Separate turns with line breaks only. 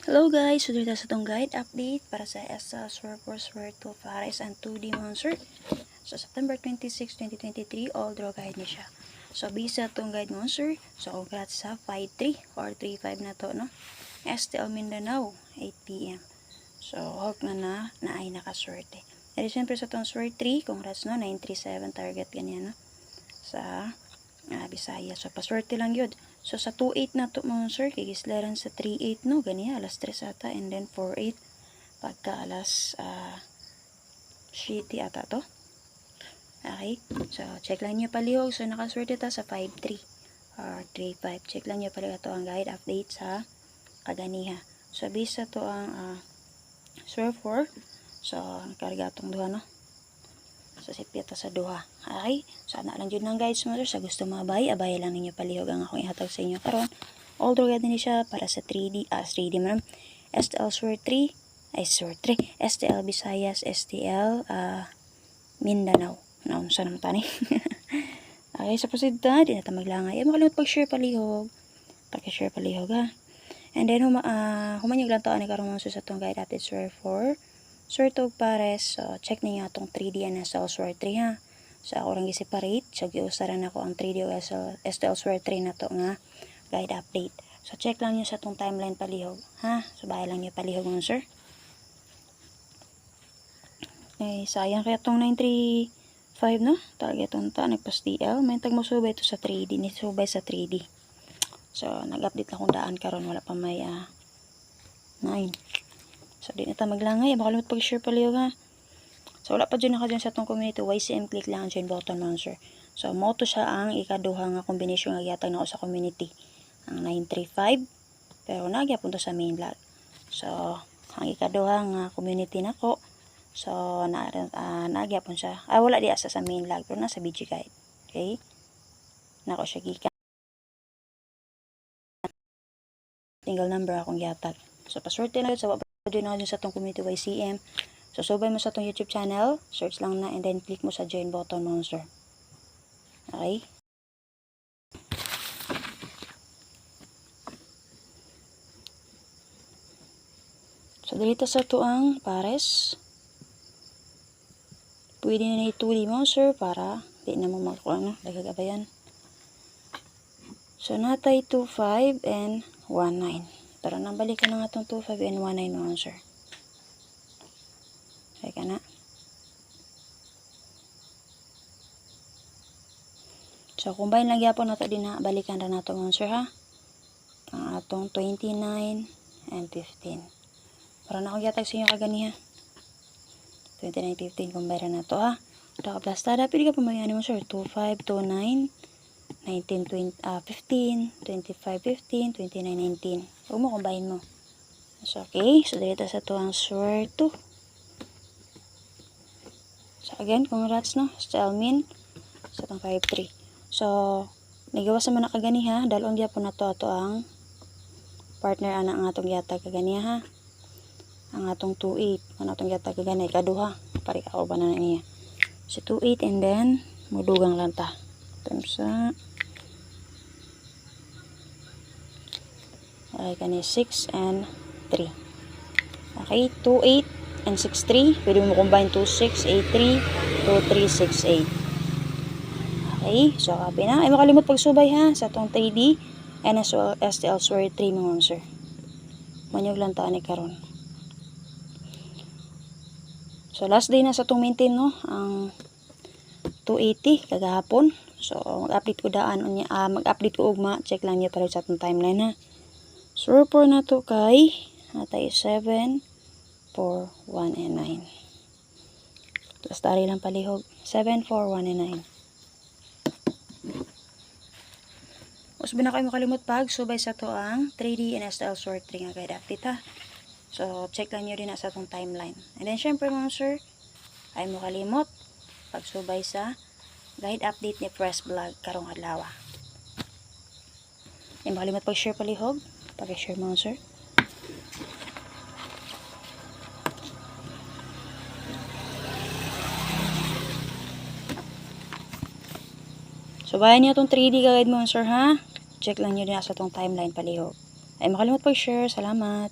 Hello guys! So dito sa itong guide update para sa ESA Surfers World 2 Paris and 2D Monster. So September 26, 2023, all draw guide niya siya. So bisa itong guide monster. So congrats sa 5-3 or 3-5 na to, no? STL Mindanao, 8 PM. So hope na ay nakaswerte. At siyempre sa itong sword 3, congrats no, 937 target ganyan, no? Sa Bisaya. So paswerte lang yun. So sa 2-8 na to monster, kigislaran sa 3-8 no, ganiya, alas 3 ata, and then 4-8 pagka alas 7 ata to. Okay, so check lang nyo palihog. So nakaswerte ta sa 5-3 or 3-5. Check lang nyo palihog to ang guide update sa kaganiha. So bisa to ang surf 4. So nakarga itong duha, no? So sipya to sa duha. Okay, so ana lang dyan ng guys mo sa gusto mabay, abay lang ninyo palihog ang akong ihatag sa inyo karon. All draw din siya para sa 3D man. STL Sword 3, Sword 3, STL Visayas, STL Mindanao. Naon sa naman tani. Okay, sa proceed ta, di na ta maglangay. Makalimot pag-share palihog. Pag-share palihog ha. And then humanyog lang to ani karon mo sa tong guide update Sword 4. Sword og pares, so check niyo atong 3D and STL Sword 3 ha. So ako lang i-separate, so giusaran ako ang 3D o STL Sword 3 na to nga guide update. So check lang niyo sa atong timeline palihog ha. So bahay lang niyo palihog mo sir. Eh sayang kaya tong 935 no. Target unta nagpas DL, may tag mo subay to sa 3D, ni subay sa 3D. So nag-update na kung daan karon, wala pa may 9. So, di na tayo maglangay. Makalimot pag-share palihog ha. So, wala pa dyan naka dyan sa itong community. YCM, click lang ang join button monster. So, mo to siya ang ikaduha nga kombinasyon nga giyatag na ako sa community. Ang 935. Pero, nagyapon to sa main vlog. So, ang ikaduha nga community na ko. So, nagyapon siya. Wala di asa sa main vlog. Pero nasa video guide. Okay? Nako siya gikan. Single number akong giyatag. So, paswerte na sa doon na dyan sa itong community YCM. So, subay mo sa itong YouTube channel. Search lang na and then click mo sa join button monster. Okay? So, dito sa ito ang pares. Pwede na 2D monster para di na mo magkuha, no? Dagagabayan. So, natay 2-5 and 1-9. Pero nabalikan na nga itong 2-5 and 1-9 monster. Okay ka na. So, combine lang yapon nato din na balikan na nato monster ha. Ang atong 29 and 15. Para na akong yatag sa inyo kagani ha. 29, 15 combine na nato ha. Ito ka plastada. Pili ka pumayani monster. 2-5, 2-9, 19, 20, 15, 25, 15, 29, 19. Huwag mo combine mo. So, okay. So, dito sa ito ang sword 2. So, again, congrats no. Sa Elmin. Sa itong 5-3. So, nagawas naman na kagani ha. Dalon diya po na to ato ang partner ana ang atong yatag kagani ha. Ang atong 2-8. Ang atong yatag kagani. Kaduha. Pari ako ba na niya. So, 2-8 and then, mudugang lang ta. Times sa ay kani 6 and 3. Okay, 2-8 and 6-3. Pwede mo combine 2-6, 8-3, 2-3, 6-8. Okay, so copy na. Ay makalimot pagsubay ha sa itong 3D and STL Sword 3 mga monster. Manyog lang taan ni karon. So last day na sa itong maintain no, ang 280 kagahapon. So mag-update ko daan mag-update ko ugma, check lang niyo para sa itong timeline ha. So, 4 na to kay natay 7, 4, 1, and 9. Tapos tari lang palihog. 7, 4, 1, and 9. Usbo na kayo makalimot pag subay sa to ang 3D and STL Sword 3 nga guide update ha. So, check lang nyo rin na sa itong timeline. And then, syempre mga sir, ay makalimot pag subay sa guide update ni Press Vlog karong adlaw. Ay makalimot pag share palihog. Pag-share mo, sir. So, bayan niyo itong 3D guide mo, sir, ha? Check lang nyo din sa itong timeline palihog. Ay, makalimot pag-share. Salamat.